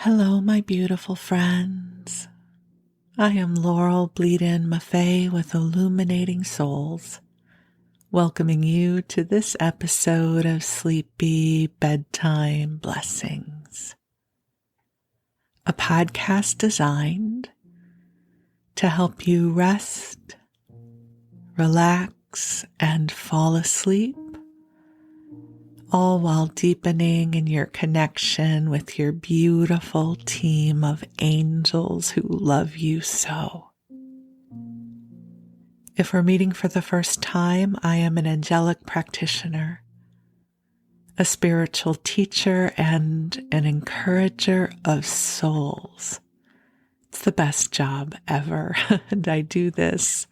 Hello, my beautiful friends. I am Bleadon-Maffei with Illuminating Souls, welcoming you to this episode of Sleepy Bedtime Blessings, a podcast designed to help you rest, relax, and fall asleep, all while deepening in your connection with your beautiful team of angels who love you so. If we're meeting for the first time, I am an angelic practitioner, a spiritual teacher, and an encourager of souls. It's the best job ever, and I do this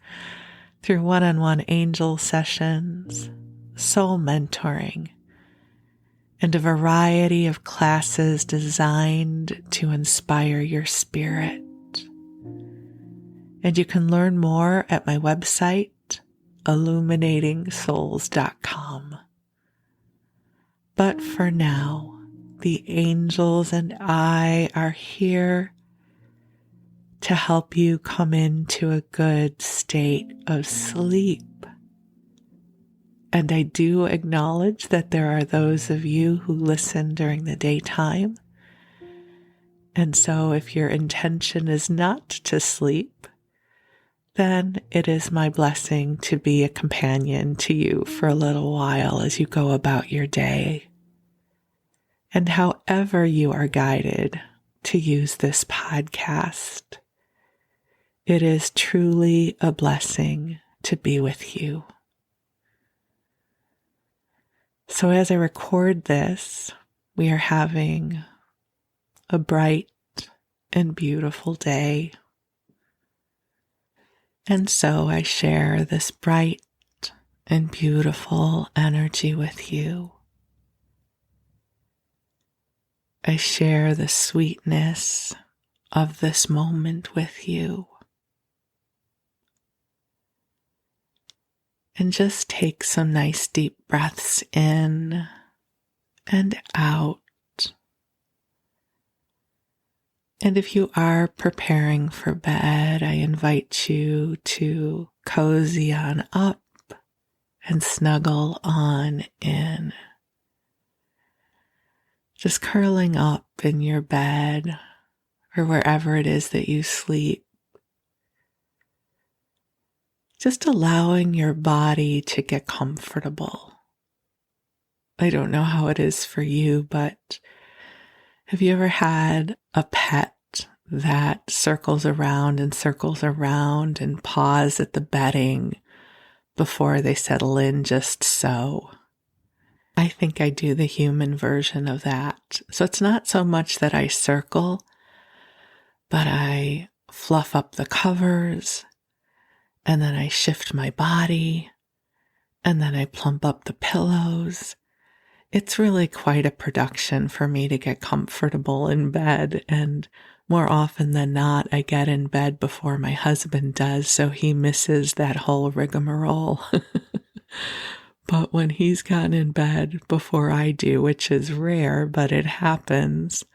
through one-on-one angel sessions, soul mentoring, and a variety of classes designed to inspire your spirit. And you can learn more at my website, illuminatingsouls.com. But for now, the angels and I are here to help you come into a good state of sleep. And I do acknowledge that there are those of you who listen during the daytime. And so if your intention is not to sleep, then it is my blessing to be a companion to you for a little while as you go about your day. And however you are guided to use this podcast, it is truly a blessing to be with you. So as I record this, we are having a bright and beautiful day. And so I share this bright and beautiful energy with you. I share the sweetness of this moment with you. And just take some nice deep breaths in and out. And if you are preparing for bed, I invite you to cozy on up and snuggle on in. Just curling up in your bed or wherever it is that you sleep. Just allowing your body to get comfortable. I don't know how it is for you, but have you ever had a pet that circles around and paws at the bedding before they settle in just so? I think I do the human version of that. So it's not so much that I circle, but I fluff up the covers, and then I shift my body, and then I plump up the pillows. It's really quite a production for me to get comfortable in bed, and more often than not, I get in bed before my husband does, so he misses that whole rigmarole. But when he's gotten in bed before I do, which is rare, but it happens,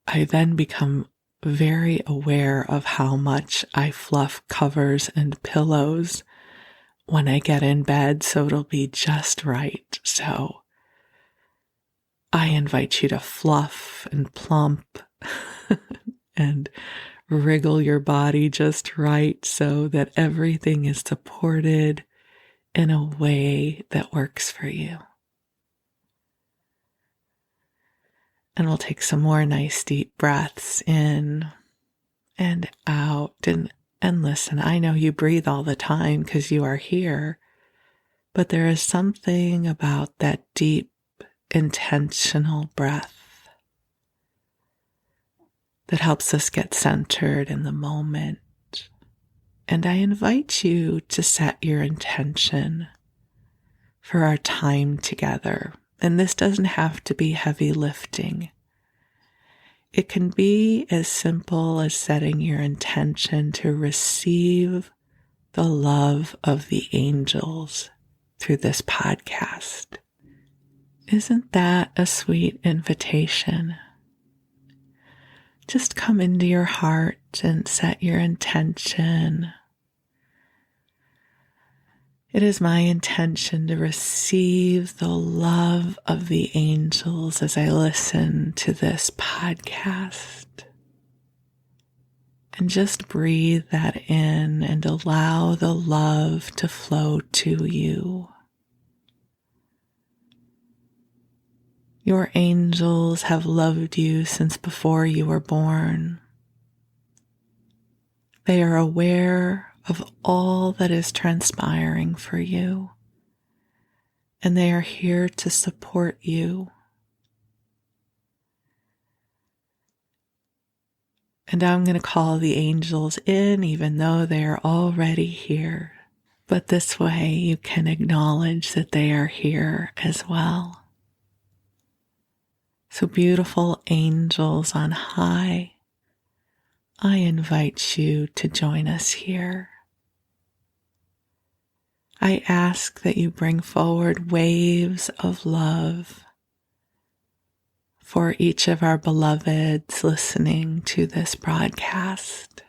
I then become very aware of how much I fluff covers and pillows when I get in bed, so it'll be just right. So I invite you to fluff and plump and wriggle your body just right so that everything is supported in a way that works for you. And we'll take some more nice deep breaths in and out. And listen, I know you breathe all the time because you are here, but there is something about that deep, intentional breath that helps us get centered in the moment. And I invite you to set your intention for our time together. And this doesn't have to be heavy lifting. It can be as simple as setting your intention to receive the love of the angels through this podcast. Isn't that a sweet invitation? just come into your heart and set your intention. It is my intention to receive the love of the angels as I listen to this podcast. And just breathe that in and allow the love to flow to you. Your angels have loved you since before you were born. They are aware of all that is transpiring for you, and they are here to support you. And I'm going to call the angels in, even though they are already here. But this way you can acknowledge that they are here as well. So beautiful angels on high, I invite you to join us here. I ask that you bring forward waves of love for each of our beloveds listening to this broadcast.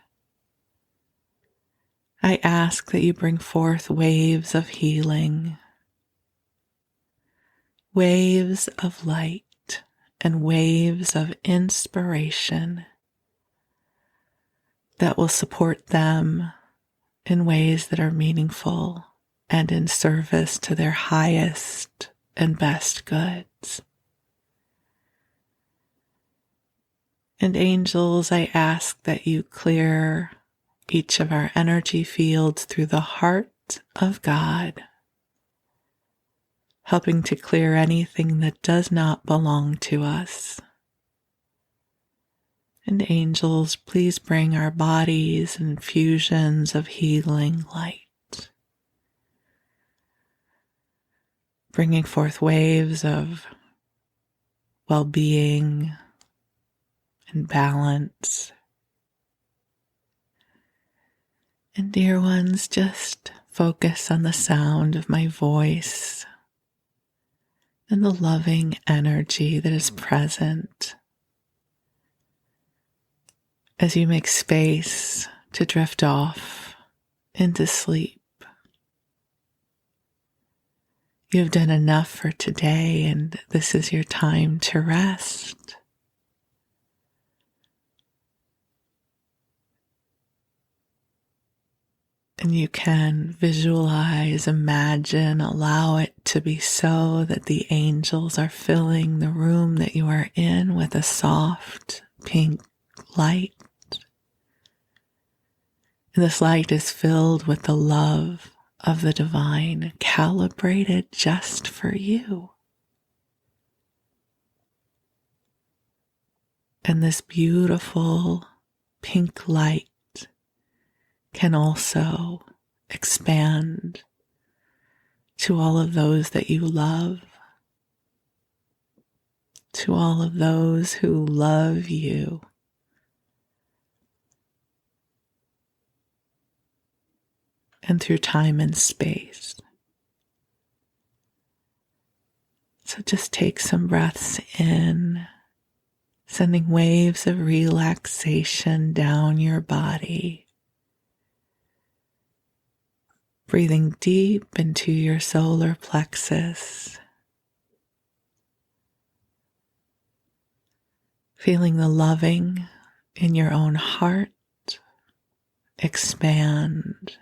I ask that you bring forth waves of healing, waves of light, and waves of inspiration that will support them in ways that are meaningful and in service to their highest and best goods. And angels, I ask that you clear each of our energy fields through the heart of God, helping to clear anything that does not belong to us. And angels, please bring our bodies infusions of healing light, bringing forth waves of well-being and balance. And dear ones, just focus on the sound of my voice and the loving energy that is present as you make space to drift off into sleep. You have done enough for today, and this is your time to rest. And you can visualize, imagine, allow it to be so that the angels are filling the room that you are in with a soft pink light. And this light is filled with the love of the divine, calibrated just for you. And this beautiful pink light can also expand to all of those that you love, to all of those who love you. And through time and space. So just take some breaths in, sending waves of relaxation down your body. Breathing deep into your solar plexus. Feeling the loving in your own heart expand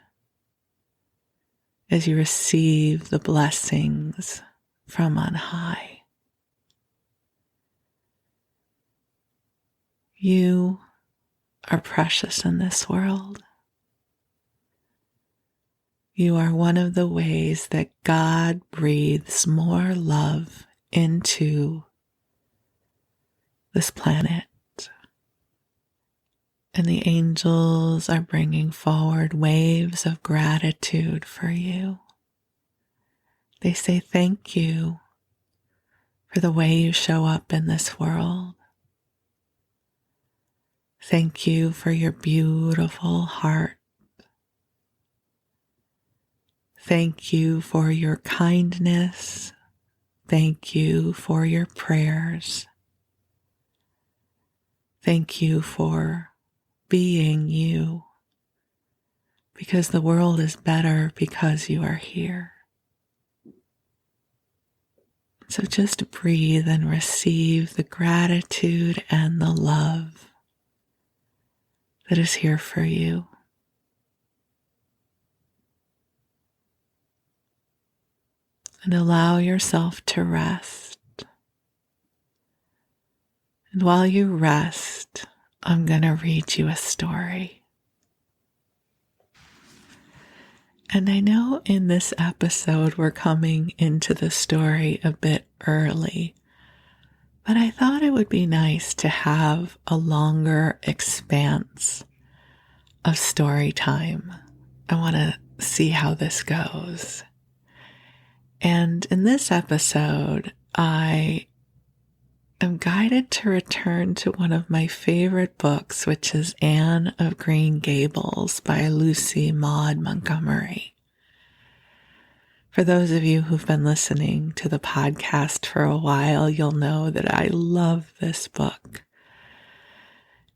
as you receive the blessings from on high. You are precious in this world. You are one of the ways that God breathes more love into this planet. And the angels are bringing forward waves of gratitude for you. They say thank you for the way you show up in this world. Thank you for your beautiful heart. Thank you for your kindness. Thank you for your prayers. Thank you for being you, because the world is better because you are here. So just breathe and receive the gratitude and the love that is here for you. And allow yourself to rest. And while you rest, I'm going to read you a story. And I know in this episode we're coming into the story a bit early, but I thought it would be nice to have a longer expanse of story time. I want to see how this goes. And in this episode, I am guided to return to one of my favorite books, which is Anne of Green Gables by Lucy Maud Montgomery. For those of you who've been listening to the podcast for a while, you'll know that I love this book.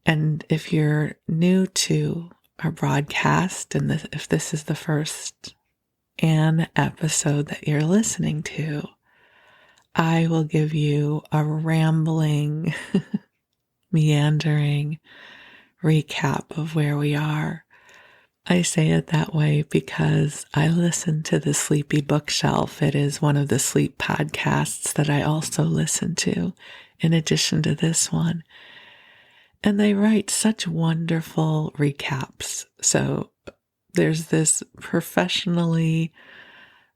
And if you're new to our broadcast, and if this is the first Anne episode that you're listening to, I will give you a rambling, meandering recap of where we are. I say it that way because I listen to the Sleepy Bookshelf. It is one of the sleep podcasts that I also listen to, in addition to this one. And they write such wonderful recaps. So there's this professionally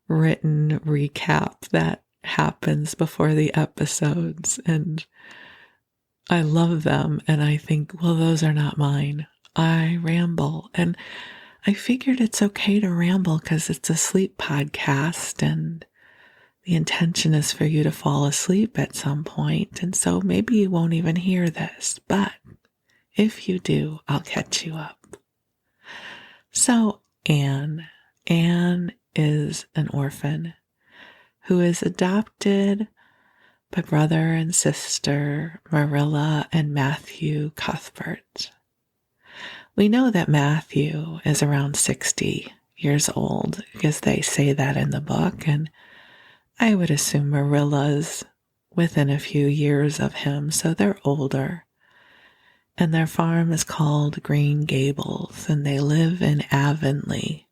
written recap that happens before the episodes, and I love them, and I think, well, those are not mine. I ramble, and I figured it's okay to ramble because it's a sleep podcast, and the intention is for you to fall asleep at some point, and so maybe you won't even hear this, but if you do, I'll catch you up. So Anne is an orphan who is adopted by brother and sister Marilla and Matthew Cuthbert. We know that Matthew is around 60 years old because they say that in the book, and I would assume Marilla's within a few years of him, so they're older. And their farm is called Green Gables, and they live in Avonlea.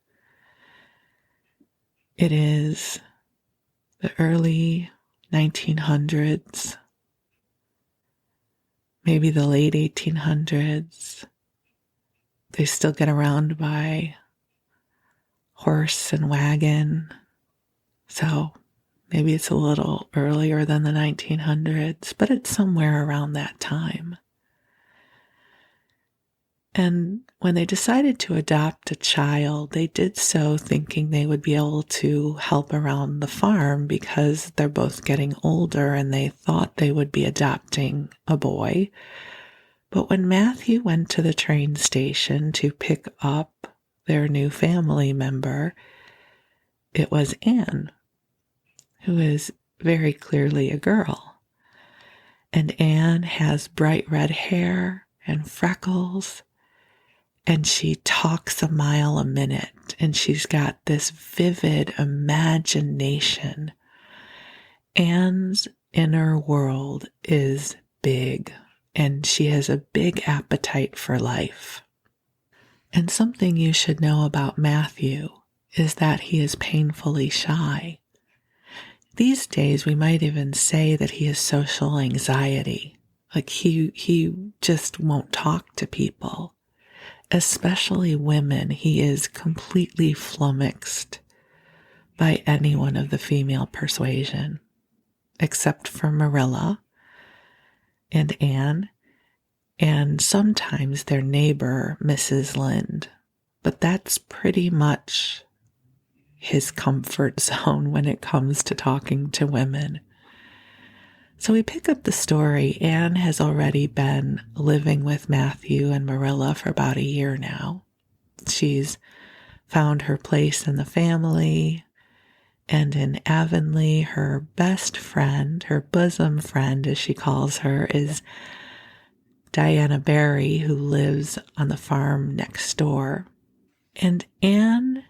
It is the early 1900s, maybe the late 1800s. They still get around by horse and wagon, so maybe it's a little earlier than the 1900s, but it's somewhere around that time. And when they decided to adopt a child, they did so thinking they would be able to help around the farm because they're both getting older and they thought they would be adopting a boy. But when Matthew went to the train station to pick up their new family member, it was Anne, who is very clearly a girl. And Anne has bright red hair and freckles, and she talks a mile a minute, and she's got this vivid imagination. Anne's inner world is big, and she has a big appetite for life. And something you should know about Matthew is that he is painfully shy. These days, we might even say that he has social anxiety. Like he just won't talk to people. Especially women, he is completely flummoxed by anyone of the female persuasion, except for Marilla and Anne, and sometimes their neighbor, Mrs. Lynde. But that's pretty much his comfort zone when it comes to talking to women. So we pick up the story. Anne has already been living with Matthew and Marilla for about a year now. She's found her place in the family, and in Avonlea, her best friend, her bosom friend as she calls her, is Diana Barry, who lives on the farm next door. And Anne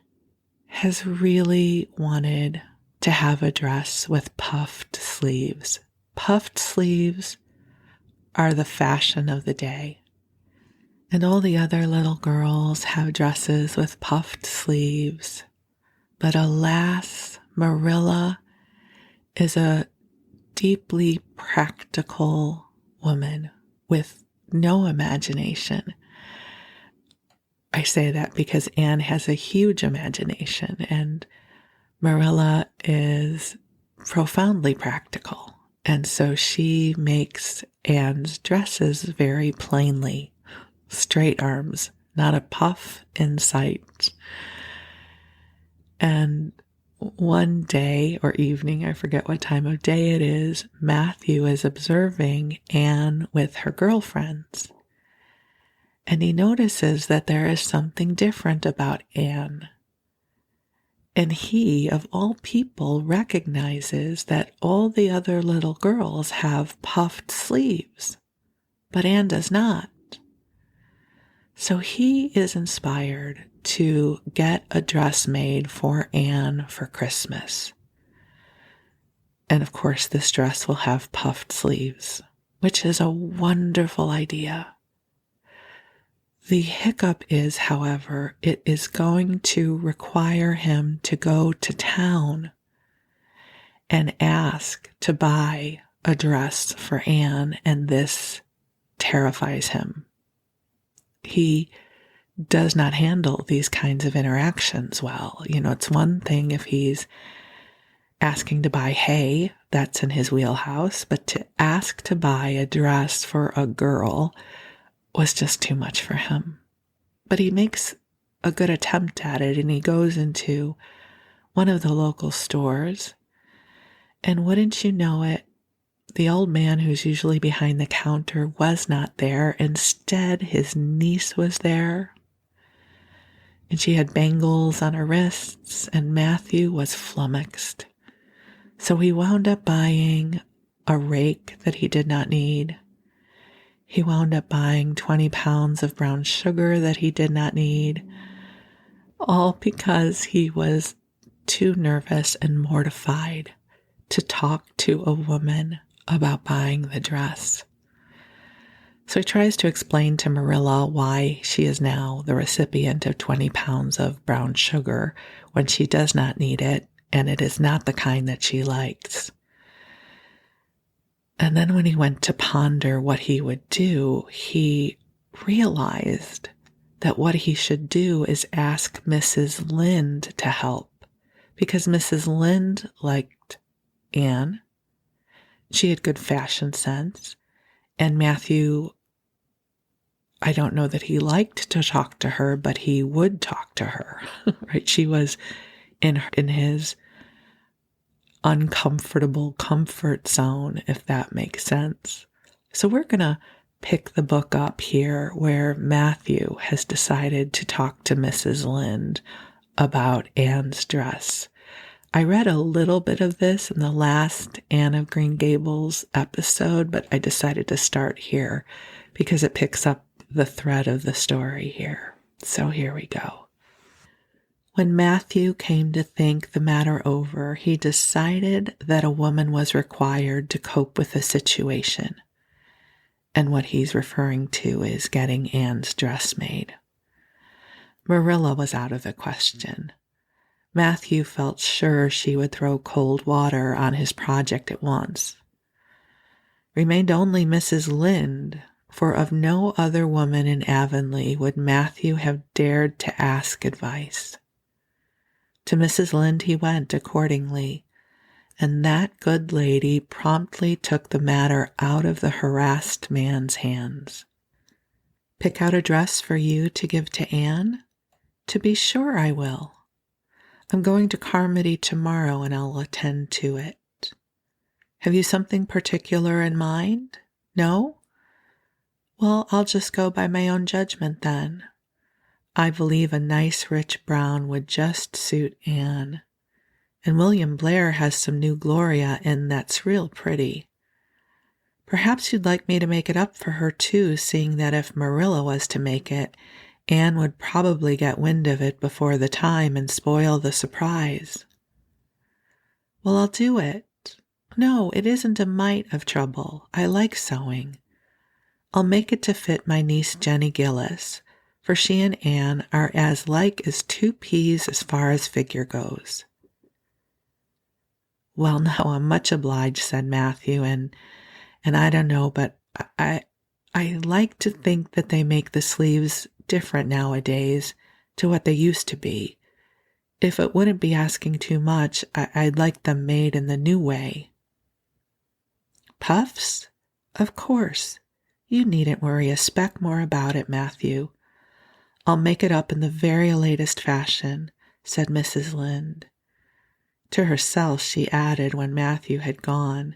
has really wanted to have a dress with puffed sleeves. Puffed sleeves are the fashion of the day. And all the other little girls have dresses with puffed sleeves. But alas, Marilla is a deeply practical woman with no imagination. I say that because Anne has a huge imagination and Marilla is profoundly practical. And so she makes Anne's dresses very plainly. Straight arms, not a puff in sight. And one day or evening, I forget what time of day it is, Matthew is observing Anne with her girlfriends. And he notices that there is something different about Anne. And he, of all people, recognizes that all the other little girls have puffed sleeves, but Anne does not. So he is inspired to get a dress made for Anne for Christmas. And of course, this dress will have puffed sleeves, which is a wonderful idea. The hiccup is, however, it is going to require him to go to town and ask to buy a dress for Anne, and this terrifies him. He does not handle these kinds of interactions well. You know, it's one thing if he's asking to buy hay, that's in his wheelhouse, but to ask to buy a dress for a girl was just too much for him. But he makes a good attempt at it, and he goes into one of the local stores, and wouldn't you know it, the old man who's usually behind the counter was not there. Instead, his niece was there. And she had bangles on her wrists, and Matthew was flummoxed. So he wound up buying a rake that he did not need. He wound up buying 20 pounds of brown sugar that he did not need, all because he was too nervous and mortified to talk to a woman about buying the dress. So he tries to explain to Marilla why she is now the recipient of 20 pounds of brown sugar when she does not need it, and it is not the kind that she likes. And then when he went to ponder what he would do, he realized that what he should do is ask Mrs. Lynde to help, because Mrs. Lynde liked Anne. She had good fashion sense, and Matthew, I don't know that he liked to talk to her, but he would talk to her, right? She was in his uncomfortable comfort zone, if that makes sense. So we're going to pick the book up here where Matthew has decided to talk to Mrs. Lynde about Anne's dress. I read a little bit of this in the last Anne of Green Gables episode, but I decided to start here because it picks up the thread of the story here. So here we go. When Matthew came to think the matter over, he decided that a woman was required to cope with the situation. And what he's referring to is getting Anne's dress made. Marilla was out of the question. Matthew felt sure she would throw cold water on his project at once. Remained only Mrs. Lynde, for of no other woman in Avonlea would Matthew have dared to ask advice. To Mrs. Lynde he went accordingly, and that good lady promptly took the matter out of the harassed man's hands. Pick out a dress for you to give to Anne? To be sure I will. I'm going to Carmody tomorrow and I'll attend to it. Have you something particular in mind? No? Well, I'll just go by my own judgment then. I believe a nice rich brown would just suit Anne. And William Blair has some new Gloria in that's real pretty. Perhaps you'd like me to make it up for her too, seeing that if Marilla was to make it, Anne would probably get wind of it before the time and spoil the surprise. Well, I'll do it. No, it isn't a mite of trouble. I like sewing. I'll make it to fit my niece Jenny Gillis, for she and Anne are as like as two peas as far as figure goes. Well, now I'm much obliged, said Matthew, and I don't know, but I like to think that they make the sleeves different nowadays to what they used to be. If it wouldn't be asking too much, I'd like them made in the new way. Puffs? Of course. You needn't worry a speck more about it, Matthew. I'll make it up in the very latest fashion, said Mrs. Lynde. To herself she added when Matthew had gone,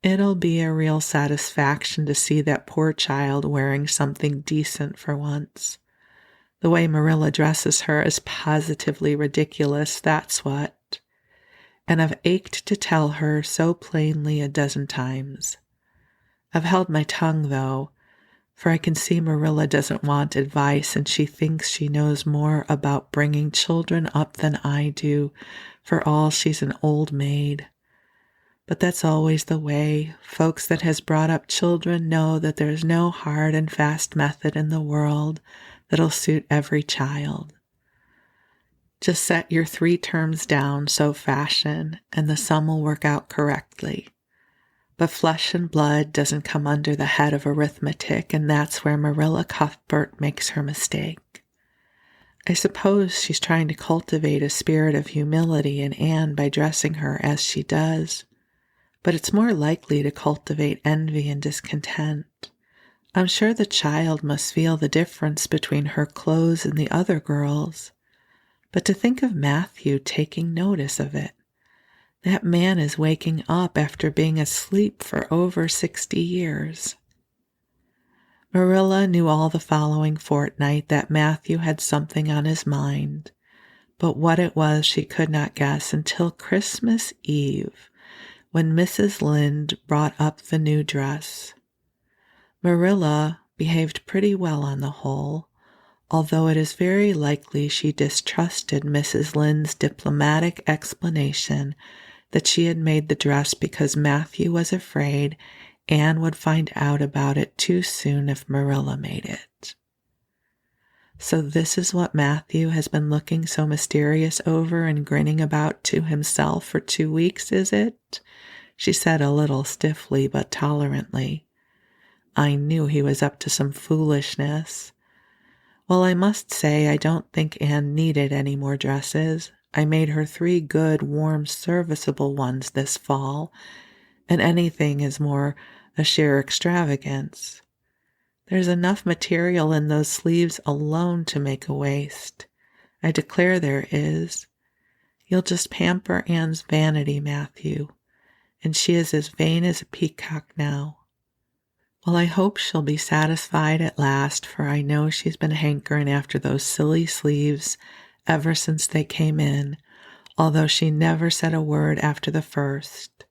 It'll be a real satisfaction to see that poor child wearing something decent for once. The way Marilla dresses her is positively ridiculous, that's what. And I've ached to tell her so plainly a dozen times. I've held my tongue, though, for I can see Marilla doesn't want advice and she thinks she knows more about bringing children up than I do, for all she's an old maid. But that's always the way. Folks that has brought up children know that there's no hard and fast method in the world that'll suit every child. Just set your 3 terms down so fashion, and the sum will work out correctly. But flesh and blood doesn't come under the head of arithmetic, and that's where Marilla Cuthbert makes her mistake. I suppose she's trying to cultivate a spirit of humility in Anne by dressing her as she does, but it's more likely to cultivate envy and discontent. I'm sure the child must feel the difference between her clothes and the other girls. But to think of Matthew taking notice of it. That man is waking up after being asleep for over 60 years. Marilla knew all the following fortnight that Matthew had something on his mind, but what it was she could not guess until Christmas Eve, when Mrs. Lynde brought up the new dress. Marilla behaved pretty well on the whole, although it is very likely she distrusted Mrs. Lynde's diplomatic explanation that she had made the dress because Matthew was afraid Anne would find out about it too soon if Marilla made it. So this is what Matthew has been looking so mysterious over and grinning about to himself for 2 weeks, is it? She said a little stiffly but tolerantly. I knew he was up to some foolishness. Well, I must say I don't think Anne needed any more dresses. I made her 3 good, warm, serviceable ones this fall, and anything is more a sheer extravagance. There's enough material in those sleeves alone to make a waist. I declare there is. You'll just pamper Anne's vanity, Matthew, and she is as vain as a peacock now. Well, I hope she'll be satisfied at last, for I know she's been hankering after those silly sleeves ever since they came in, although she never said a word after the first.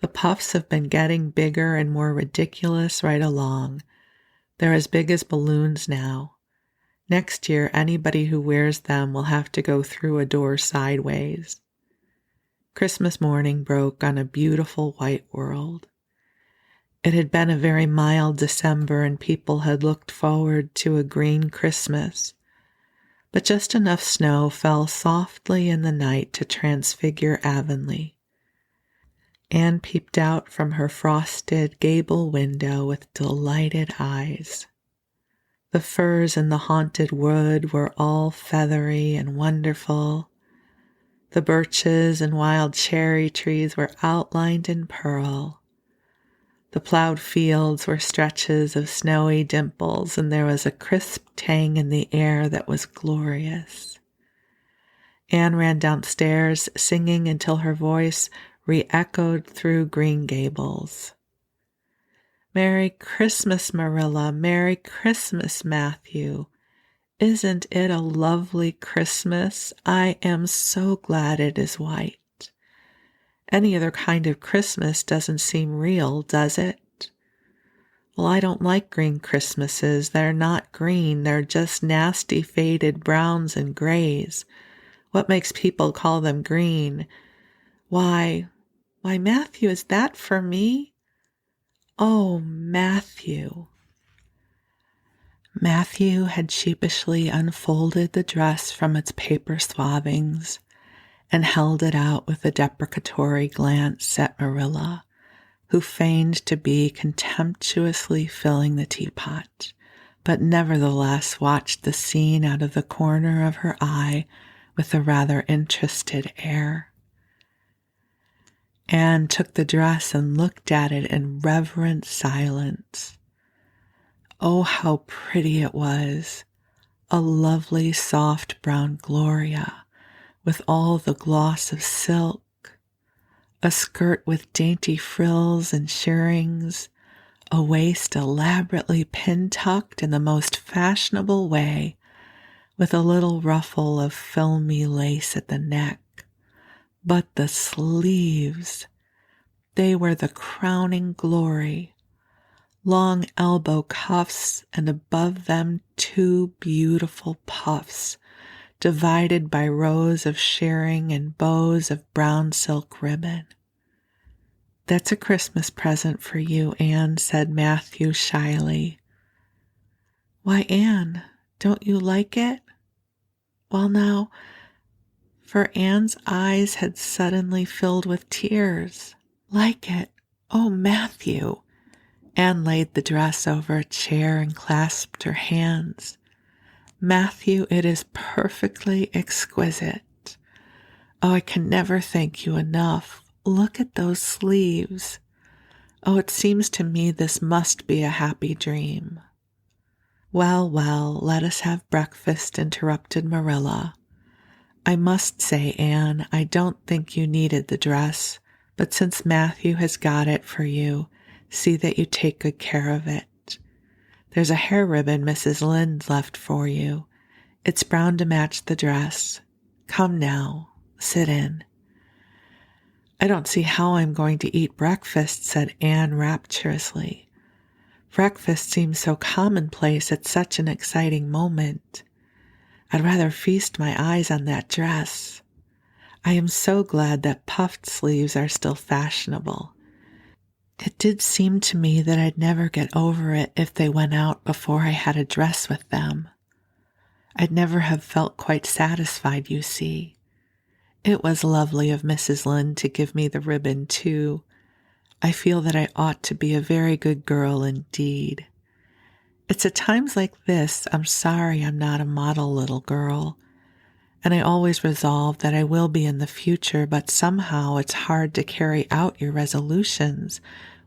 The puffs have been getting bigger and more ridiculous right along. They're as big as balloons now. Next year, anybody who wears them will have to go through a door sideways. Christmas morning broke on a beautiful white world. It had been a very mild December and people had looked forward to a green Christmas, but just enough snow fell softly in the night to transfigure Avonlea. Anne peeped out from her frosted gable window with delighted eyes. The firs in the haunted wood were all feathery and wonderful. The birches and wild cherry trees were outlined in pearl. The plowed fields were stretches of snowy dimples, and there was a crisp tang in the air that was glorious. Anne ran downstairs, singing until her voice re-echoed through Green Gables. Merry Christmas, Marilla. Merry Christmas, Matthew. Isn't it a lovely Christmas? I am so glad it is white. Any other kind of Christmas doesn't seem real, does it? Well, I don't like green Christmases. They're not green. They're just nasty faded browns and grays. What makes people call them green? Why, Matthew, is that for me? Oh, Matthew. Matthew had sheepishly unfolded the dress from its paper swathings and held it out with a deprecatory glance at Marilla, who feigned to be contemptuously filling the teapot, but nevertheless watched the scene out of the corner of her eye with a rather interested air. Anne took the dress and looked at it in reverent silence. Oh, how pretty it was! A lovely, soft brown Gloria, with all the gloss of silk, a skirt with dainty frills and shirrings, a waist elaborately pin-tucked in the most fashionable way, with a little ruffle of filmy lace at the neck. But the sleeves, they were the crowning glory. Long elbow cuffs, and above them 2 beautiful puffs, divided by rows of shirring and bows of brown silk ribbon. "That's a Christmas present for you, Anne," said Matthew shyly. "Why, Anne, don't you like it?" Well now, for Anne's eyes had suddenly filled with tears. "Like it? Oh, Matthew!" Anne laid the dress over a chair and clasped her hands. "Matthew, it is perfectly exquisite. Oh, I can never thank you enough. Look at those sleeves. Oh, it seems to me this must be a happy dream." "Well, well, let us have breakfast," interrupted Marilla. "I must say, Anne, I don't think you needed the dress, but since Matthew has got it for you, see that you take good care of it. There's a hair ribbon Mrs. Lynde left for you. It's brown to match the dress. Come now, sit in." "I don't see how I'm going to eat breakfast," said Anne rapturously. "Breakfast seems so commonplace at such an exciting moment. I'd rather feast my eyes on that dress. I am so glad that puffed sleeves are still fashionable. It did seem to me that I'd never get over it if they went out before I had a dress with them. I'd never have felt quite satisfied, you see. It was lovely of Mrs. Lynde to give me the ribbon, too. I feel that I ought to be a very good girl indeed. It's at times like this I'm sorry I'm not a model little girl, and I always resolve that I will be in the future, but somehow it's hard to carry out your resolutions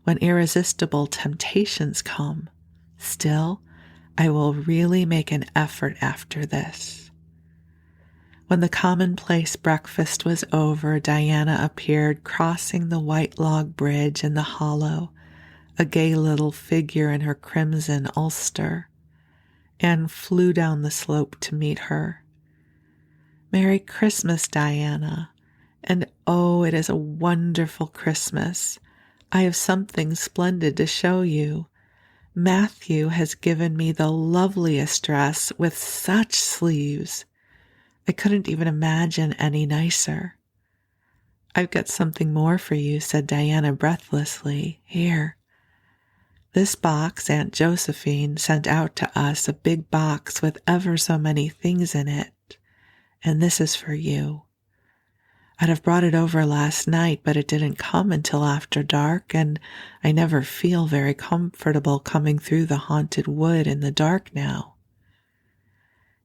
when irresistible temptations come. Still, I will really make an effort after this." When the commonplace breakfast was over, Diana appeared crossing the white log bridge in the hollow, a gay little figure in her crimson ulster. Anne flew down the slope to meet her. "Merry Christmas, Diana. And oh, it is a wonderful Christmas. I have something splendid to show you. Matthew has given me the loveliest dress with such sleeves. I couldn't even imagine any nicer." "I've got something more for you," said Diana breathlessly. "Here. This box, Aunt Josephine sent out to us, a big box with ever so many things in it. And this is for you. I'd have brought it over last night, but it didn't come until after dark, and I never feel very comfortable coming through the haunted wood in the dark now."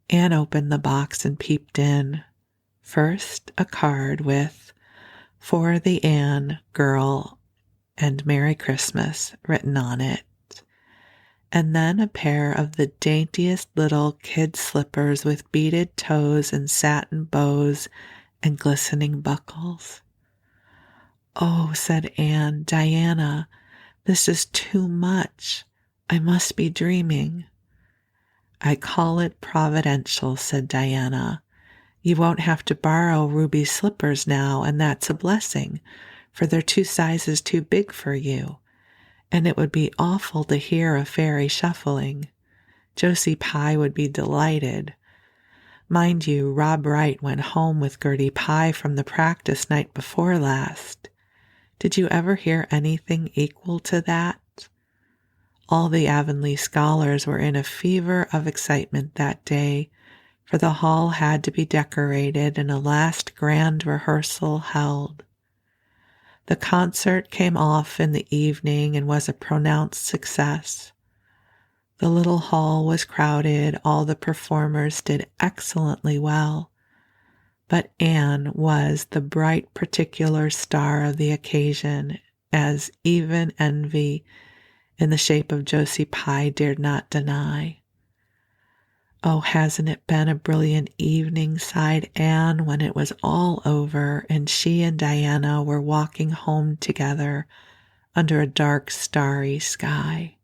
Anne opened the box and peeped in. First, a card with "For the Anne girl and Merry Christmas" written on it, and then a pair of the daintiest little kid slippers with beaded toes and satin bows and glistening buckles. "Oh," said Anne, "Diana, this is too much. I must be dreaming." "I call it providential," said Diana. "You won't have to borrow Ruby's slippers now, and that's a blessing, for they're 2 sizes too big for you. And it would be awful to hear a fairy shuffling. Josie Pye would be delighted. Mind you, Rob Wright went home with Gertie Pye from the practice night before last. Did you ever hear anything equal to that? All the Avonlea scholars were in a fever of excitement that day, for the hall had to be decorated and a last grand rehearsal held. The concert came off in the evening and was a pronounced success. The little hall was crowded, all the performers did excellently well, but Anne was the bright particular star of the occasion, as even envy, in the shape of Josie Pye, dared not deny. "Oh, hasn't it been a brilliant evening," sighed Anne when it was all over and she and Diana were walking home together under a dark, starry sky.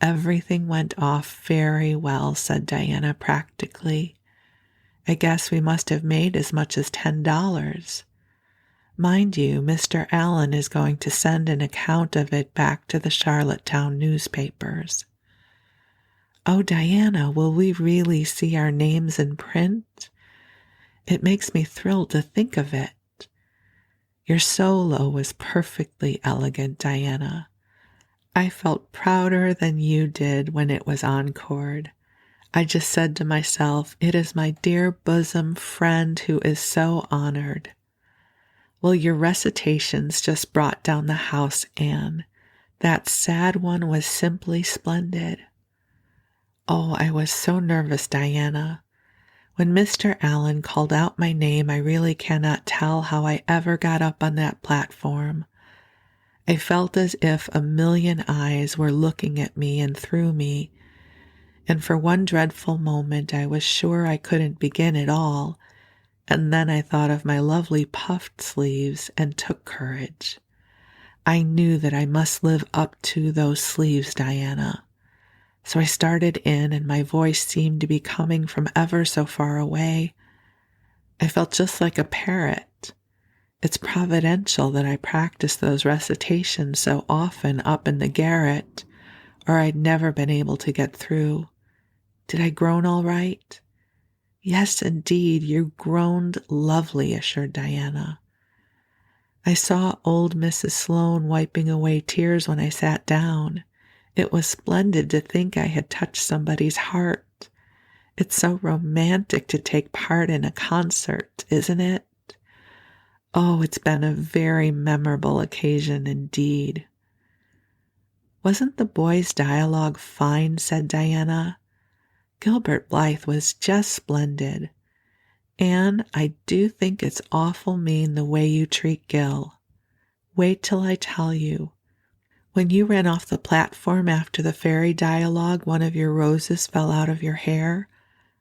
"Everything went off very well," said Diana practically. "I guess we must have made as much as $10. Mind you, Mr. Allen is going to send an account of it back to the Charlottetown newspapers." "Oh, Diana, will we really see our names in print? It makes me thrilled to think of it." "Your solo was perfectly elegant, Diana. I felt prouder than you did when it was encored. I just said to myself, it is my dear bosom friend who is so honored." "Well, your recitations just brought down the house, Anne. That sad one was simply splendid." "Oh, I was so nervous, Diana. When Mr. Allen called out my name, I really cannot tell how I ever got up on that platform. I felt as if a million eyes were looking at me and through me, and for one dreadful moment I was sure I couldn't begin at all, and then I thought of my lovely puffed sleeves and took courage. I knew that I must live up to those sleeves, Diana. So I started in, and my voice seemed to be coming from ever so far away. I felt just like a parrot. It's providential that I practiced those recitations so often up in the garret, or I'd never been able to get through. Did I groan all right?" "Yes, indeed, you groaned lovely," assured Diana. "I saw old Mrs. Sloane wiping away tears when I sat down. It was splendid to think I had touched somebody's heart. It's so romantic to take part in a concert, isn't it? Oh, it's been a very memorable occasion indeed." "Wasn't the boys' dialogue fine?" said Diana. "Gilbert Blythe was just splendid. Anne, I do think it's awful mean the way you treat Gil. Wait till I tell you. When you ran off the platform after the fairy dialogue, one of your roses fell out of your hair.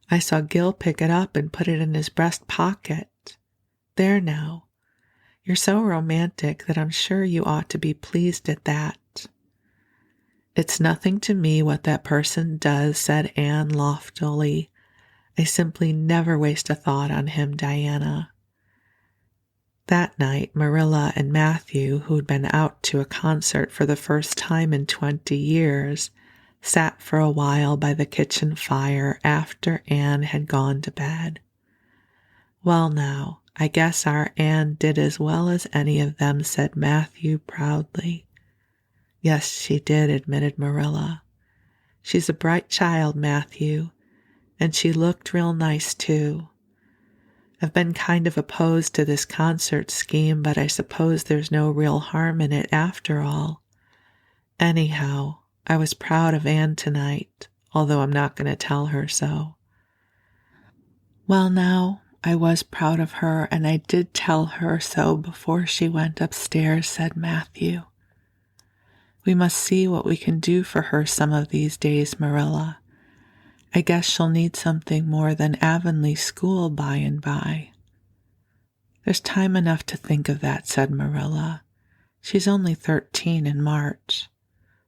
I saw Gil pick it up and put it in his breast pocket. There now. You're so romantic that I'm sure you ought to be pleased at that." "It's nothing to me what that person does," said Anne loftily. "I simply never waste a thought on him, Diana." That night, Marilla and Matthew, who'd been out to a concert for the first time in 20 years, sat for a while by the kitchen fire after Anne had gone to bed. "Well now, I guess our Anne did as well as any of them," said Matthew proudly. "Yes, she did," admitted Marilla. "She's a bright child, Matthew, and she looked real nice too. I've been kind of opposed to this concert scheme, but I suppose there's no real harm in it after all. Anyhow, I was proud of Anne tonight, although I'm not going to tell her so." "Well now, I was proud of her, and I did tell her so before she went upstairs," said Matthew. "We must see what we can do for her some of these days, Marilla. I guess she'll need something more than Avonlea school by and by." "There's time enough to think of that," said Marilla. "She's only 13 in March,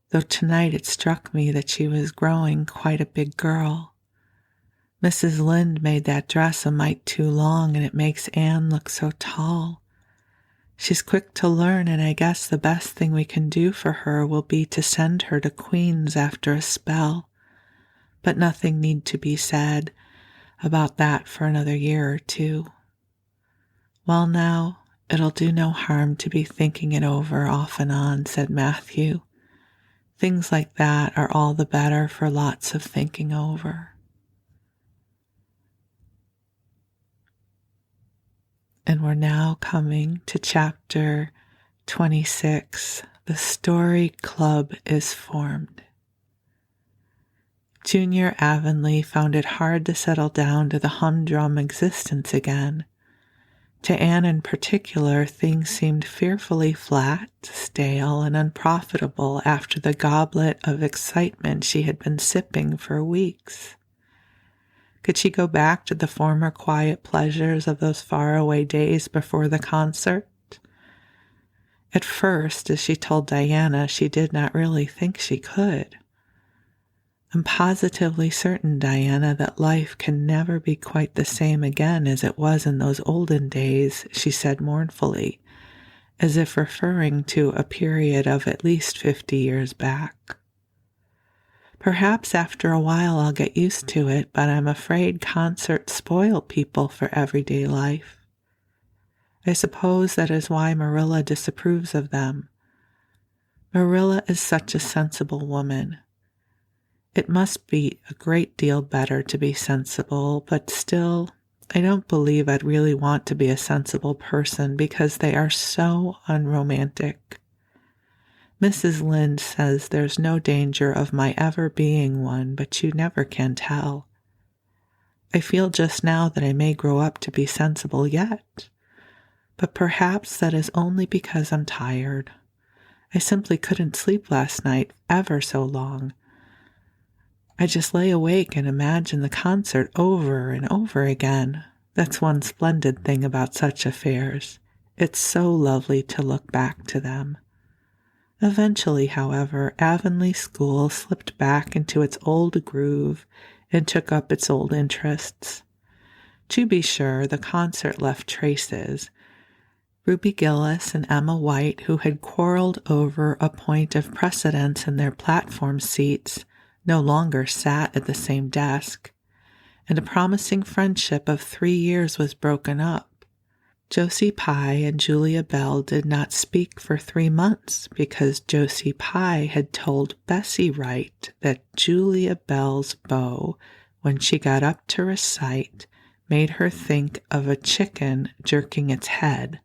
though tonight it struck me that she was growing quite a big girl. Mrs. Lynde made that dress a mite too long, and it makes Anne look so tall. She's quick to learn, and I guess the best thing we can do for her will be to send her to Queen's after a spell. But nothing need to be said about that for another year or two. Well, now, it'll do no harm to be thinking it over off and on, said Matthew. Things like that are all the better for lots of thinking over. And we're now coming to chapter 26. The story club is formed. Junior Avonlea found it hard to settle down to the humdrum existence again. To Anne in particular, things seemed fearfully flat, stale, and unprofitable after the goblet of excitement she had been sipping for weeks. Could she go back to the former quiet pleasures of those faraway days before the concert? At first, as she told Diana, she did not really think she could. I'm positively certain, Diana, that life can never be quite the same again as it was in those olden days, she said mournfully, as if referring to a period of at least 50 years back. Perhaps after a while I'll get used to it, but I'm afraid concerts spoil people for everyday life. I suppose that is why Marilla disapproves of them. Marilla is such a sensible woman. It must be a great deal better to be sensible, but still, I don't believe I'd really want to be a sensible person because they are so unromantic. Mrs. Lynde says there's no danger of my ever being one, but you never can tell. I feel just now that I may grow up to be sensible yet, but perhaps that is only because I'm tired. I simply couldn't sleep last night ever so long. I just lay awake and imagine the concert over and over again. That's one splendid thing about such affairs. It's so lovely to look back to them. Eventually, however, Avonlea School slipped back into its old groove and took up its old interests. To be sure, the concert left traces. Ruby Gillis and Emma White, who had quarreled over a point of precedence in their platform seats, no longer sat at the same desk, and a promising friendship of 3 years was broken up. Josie Pye and Julia Bell did not speak for 3 months because Josie Pye had told Bessie Wright that Julia Bell's bow, when she got up to recite, made her think of a chicken jerking its head,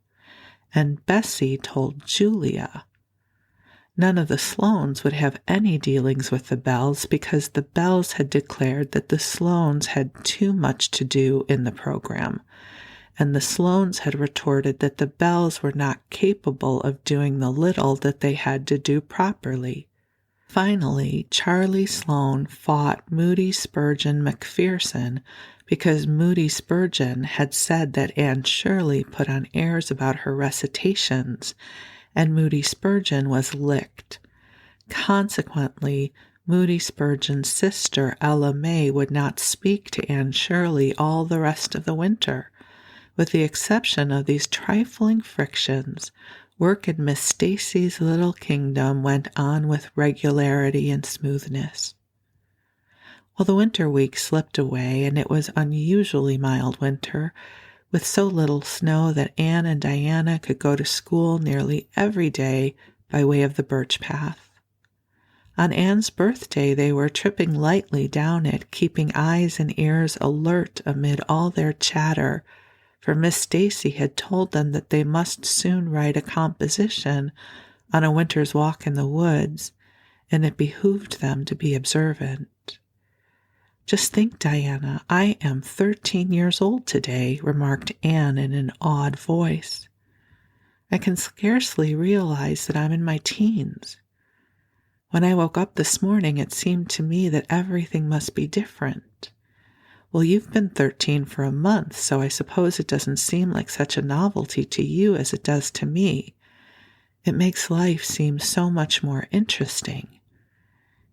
and Bessie told Julia. None of the Sloanes would have any dealings with the Bells because the Bells had declared that the Sloanes had too much to do in the program, and the Sloanes had retorted that the Bells were not capable of doing the little that they had to do properly. Finally, Charlie Sloane fought Moody Spurgeon McPherson because Moody Spurgeon had said that Anne Shirley put on airs about her recitations, and Moody Spurgeon was licked. Consequently, Moody Spurgeon's sister, Ella May, would not speak to Anne Shirley all the rest of the winter. With the exception of these trifling frictions, work in Miss Stacy's little kingdom went on with regularity and smoothness. Well, the winter weeks slipped away, and it was unusually mild winter, with so little snow that Anne and Diana could go to school nearly every day by way of the birch path. On Anne's birthday, they were tripping lightly down it, keeping eyes and ears alert amid all their chatter, for Miss Stacy had told them that they must soon write a composition on a winter's walk in the woods, and it behooved them to be observant. "Just think, Diana, I am 13 years old today," remarked Anne in an awed voice. "I can scarcely realize that I'm in my teens. When I woke up this morning, it seemed to me that everything must be different. Well, you've been 13 for a month, so I suppose it doesn't seem like such a novelty to you as it does to me. It makes life seem so much more interesting.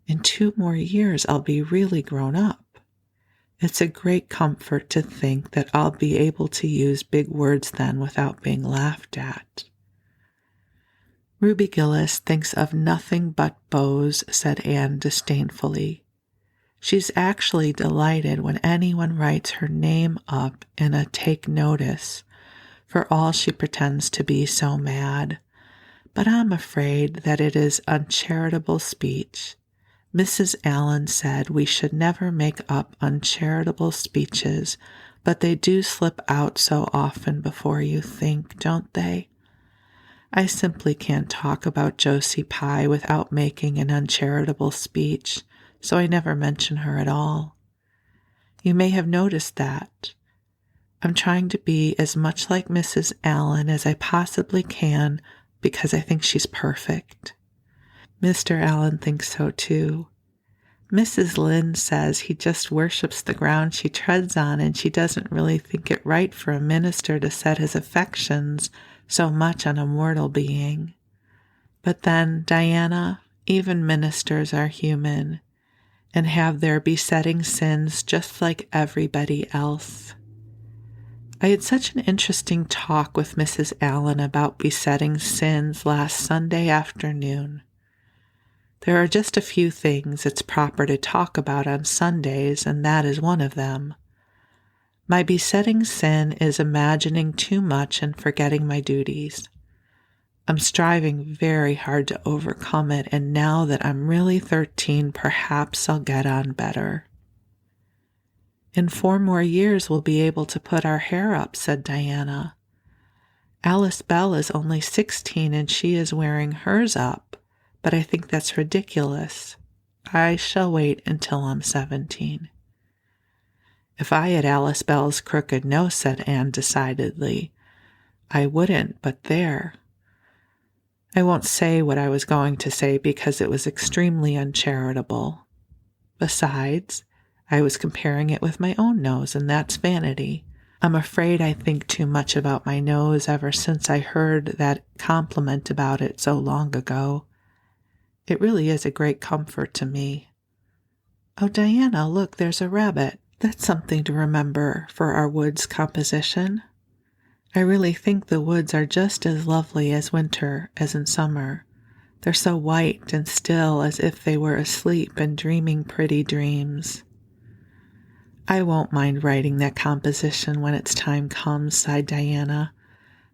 In 2 more years, I'll be really grown up. It's a great comfort to think that I'll be able to use big words then without being laughed at. Ruby Gillis thinks of nothing but beaux, said Anne disdainfully. She's actually delighted when anyone writes her name up in a take notice, for all she pretends to be so mad. But I'm afraid that it is uncharitable speech. Mrs. Allen said we should never make up uncharitable speeches, but they do slip out so often before you think, don't they? I simply can't talk about Josie Pye without making an uncharitable speech, so I never mention her at all. You may have noticed that. I'm trying to be as much like Mrs. Allen as I possibly can because I think she's perfect. Mr. Allen thinks so too. Mrs. Lynde says he just worships the ground she treads on, and she doesn't really think it right for a minister to set his affections so much on a mortal being. But then, Diana, even ministers are human and have their besetting sins just like everybody else. I had such an interesting talk with Mrs. Allen about besetting sins last Sunday afternoon. There are just a few things it's proper to talk about on Sundays, and that is one of them. My besetting sin is imagining too much and forgetting my duties. I'm striving very hard to overcome it, and now that I'm really 13, perhaps I'll get on better. In 4 more years, we'll be able to put our hair up, said Diana. Alice Bell is only 16 and she is wearing hers up, but I think that's ridiculous. I shall wait until I'm 17. If I had Alice Bell's crooked nose, said Anne decidedly, I wouldn't, but there. I won't say what I was going to say because it was extremely uncharitable. Besides, I was comparing it with my own nose, and that's vanity. I'm afraid I think too much about my nose ever since I heard that compliment about it so long ago. It really is a great comfort to me. Oh, Diana, look, there's a rabbit. That's something to remember for our woods composition. I really think the woods are just as lovely as winter as in summer. They're so white and still as if they were asleep and dreaming pretty dreams. I won't mind writing that composition when its time comes, sighed Diana.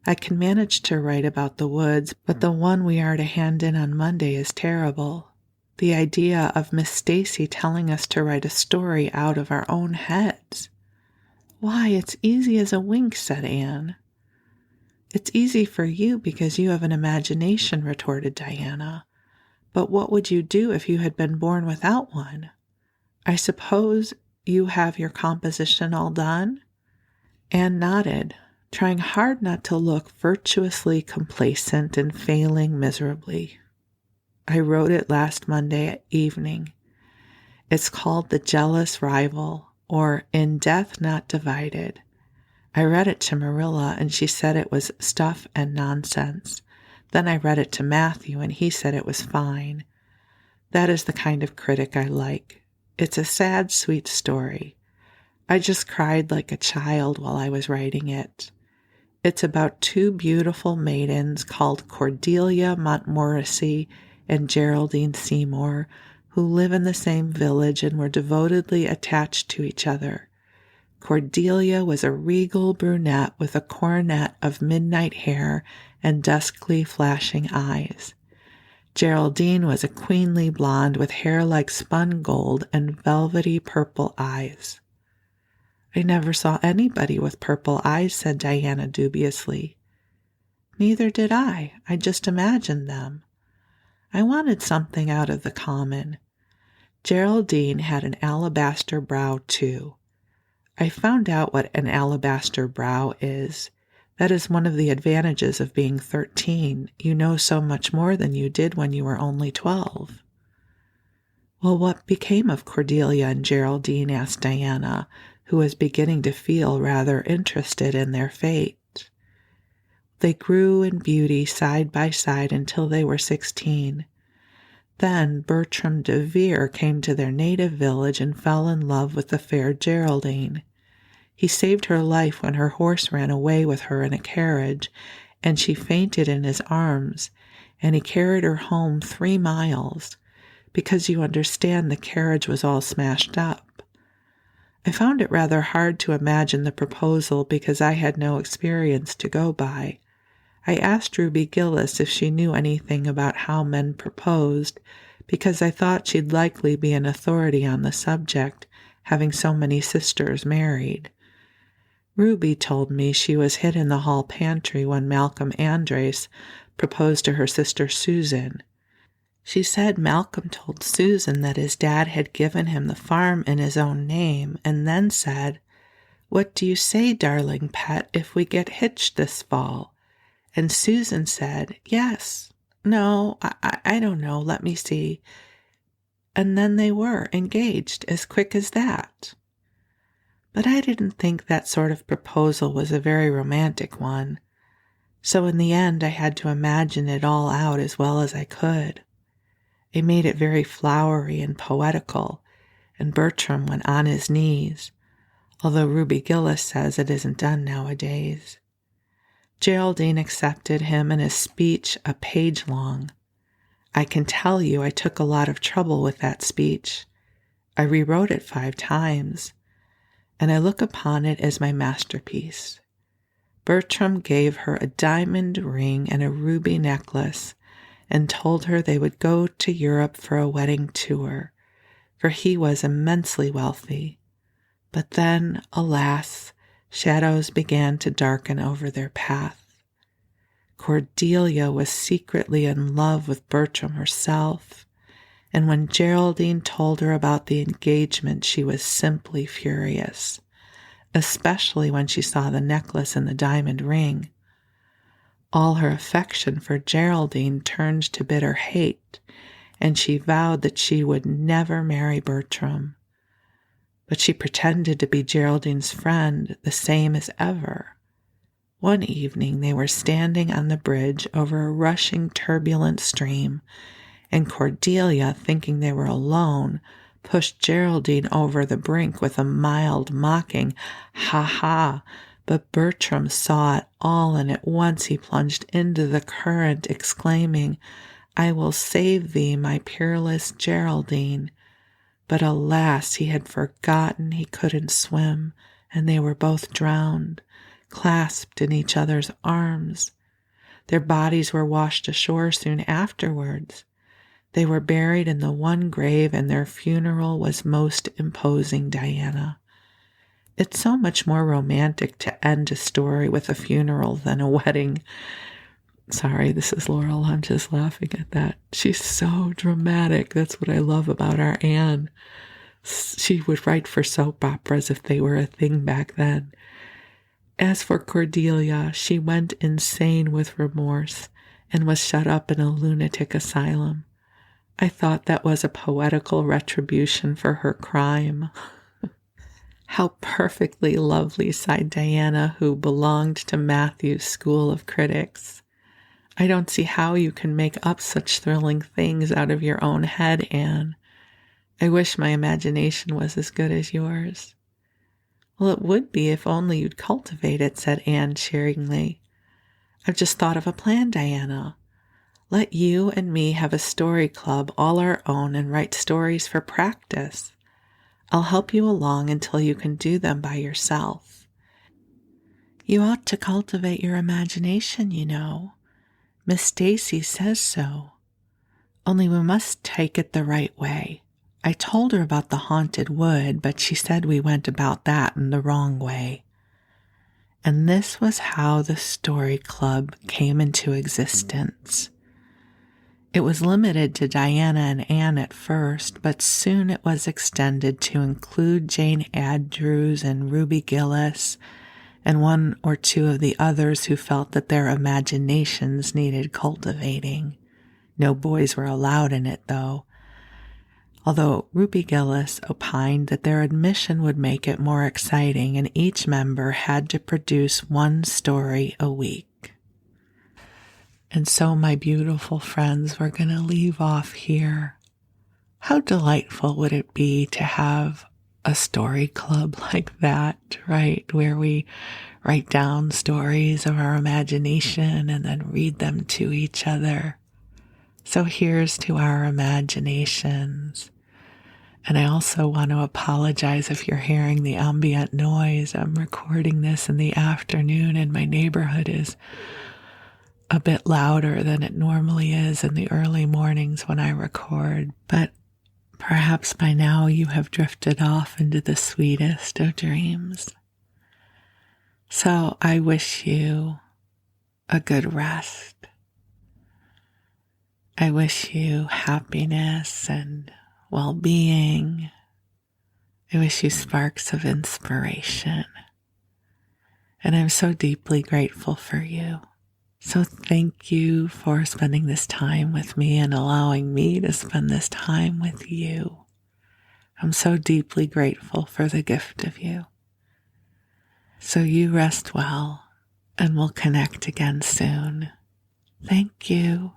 I can manage to write about the woods, but the one we are to hand in on Monday is terrible. The idea of Miss Stacy telling us to write a story out of our own heads. Why, it's easy as a wink, said Anne. It's easy for you because you have an imagination, retorted Diana. But what would you do if you had been born without one? I suppose you have your composition all done? Anne nodded, trying hard not to look virtuously complacent and failing miserably. I wrote it last Monday evening. It's called The Jealous Rival, or In Death Not Divided. I read it to Marilla, and she said it was stuff and nonsense. Then I read it to Matthew, and he said it was fine. That is the kind of critic I like. It's a sad, sweet story. I just cried like a child while I was writing it. It's about 2 beautiful maidens called Cordelia Montmorency and Geraldine Seymour, who live in the same village and were devotedly attached to each other. Cordelia was a regal brunette with a coronet of midnight hair and duskly flashing eyes. Geraldine was a queenly blonde with hair like spun gold and velvety purple eyes. I never saw anybody with purple eyes, said Diana dubiously. Neither did I just imagined them. I wanted something out of the common. Geraldine had an alabaster brow, too. I found out what an alabaster brow is. That is one of the advantages of being 13. You know so much more than you did when you were only 12. Well, what became of Cordelia and Geraldine? Asked Diana, who was beginning to feel rather interested in their fate. They grew in beauty side by side until they were 16. Then Bertram de Vere came to their native village and fell in love with the fair Geraldine. He saved her life when her horse ran away with her in a carriage, and she fainted in his arms, and he carried her home 3 miles because you understand the carriage was all smashed up. I found it rather hard to imagine the proposal because I had no experience to go by. I asked Ruby Gillis if she knew anything about how men proposed because I thought she'd likely be an authority on the subject, having so many sisters married. Ruby told me she was hid in the hall pantry when Malcolm Andres proposed to her sister Susan. She said Malcolm told Susan that his dad had given him the farm in his own name and then said, "What do you say, darling pet, if we get hitched this fall?" And Susan said, "Yes, no, I don't know, let me see." And then they were engaged as quick as that. But I didn't think that sort of proposal was a very romantic one. So in the end, I had to imagine it all out as well as I could. I made it very flowery and poetical, and Bertram went on his knees, although Ruby Gillis says it isn't done nowadays. Geraldine accepted him and his speech a page long. I can tell you I took a lot of trouble with that speech. I rewrote it 5 times, and I look upon it as my masterpiece. Bertram gave her a diamond ring and a ruby necklace and told her they would go to Europe for a wedding tour, for he was immensely wealthy. But then, alas, shadows began to darken over their path. Cordelia was secretly in love with Bertram herself, and when Geraldine told her about the engagement, she was simply furious, especially when she saw the necklace and the diamond ring. All her affection for Geraldine turned to bitter hate, and she vowed that she would never marry Bertram. But she pretended to be Geraldine's friend, the same as ever. One evening they were standing on the bridge over a rushing, turbulent stream, and Cordelia, thinking they were alone, pushed Geraldine over the brink with a mild, mocking, "Ha ha!" But Bertram saw it all, and at once he plunged into the current, exclaiming, "I will save thee, my peerless Geraldine." But alas, he had forgotten he couldn't swim, and they were both drowned, clasped in each other's arms. Their bodies were washed ashore soon afterwards. They were buried in the one grave, and their funeral was most imposing, Diana. It's so much more romantic to end a story with a funeral than a wedding. Sorry, this is Laurel. I'm just laughing at that. She's so dramatic. That's what I love about our Anne. She would write for soap operas if they were a thing back then. As for Cordelia, she went insane with remorse and was shut up in a lunatic asylum. I thought that was a poetical retribution for her crime. How perfectly lovely, sighed Diana, who belonged to Matthew's school of critics. I don't see how you can make up such thrilling things out of your own head, Anne. I wish my imagination was as good as yours. Well, it would be if only you'd cultivate it, said Anne cheeringly. I've just thought of a plan, Diana. Let you and me have a story club all our own and write stories for practice. I'll help you along until you can do them by yourself. You ought to cultivate your imagination, you know. Miss Stacy says so. Only we must take it the right way. I told her about the haunted wood, but she said we went about that in the wrong way. And this was how the story club came into existence. It was limited to Diana and Anne at first, but soon it was extended to include Jane Andrews and Ruby Gillis and 1 or 2 of the others who felt that their imaginations needed cultivating. No boys were allowed in it, though, although Ruby Gillis opined that their admission would make it more exciting and each member had to produce 1 story a week. And so, my beautiful friends, we're going to leave off here. How delightful would it be to have a story club like that, right? Where we write down stories of our imagination and then read them to each other. So here's to our imaginations. And I also want to apologize if you're hearing the ambient noise. I'm recording this in the afternoon and my neighborhood is a bit louder than it normally is in the early mornings when I record. But perhaps by now you have drifted off into the sweetest of dreams. So I wish you a good rest. I wish you happiness and well-being. I wish you sparks of inspiration. And I'm so deeply grateful for you. So thank you for spending this time with me and allowing me to spend this time with you. I'm so deeply grateful for the gift of you. So you rest well, and we'll connect again soon. Thank you.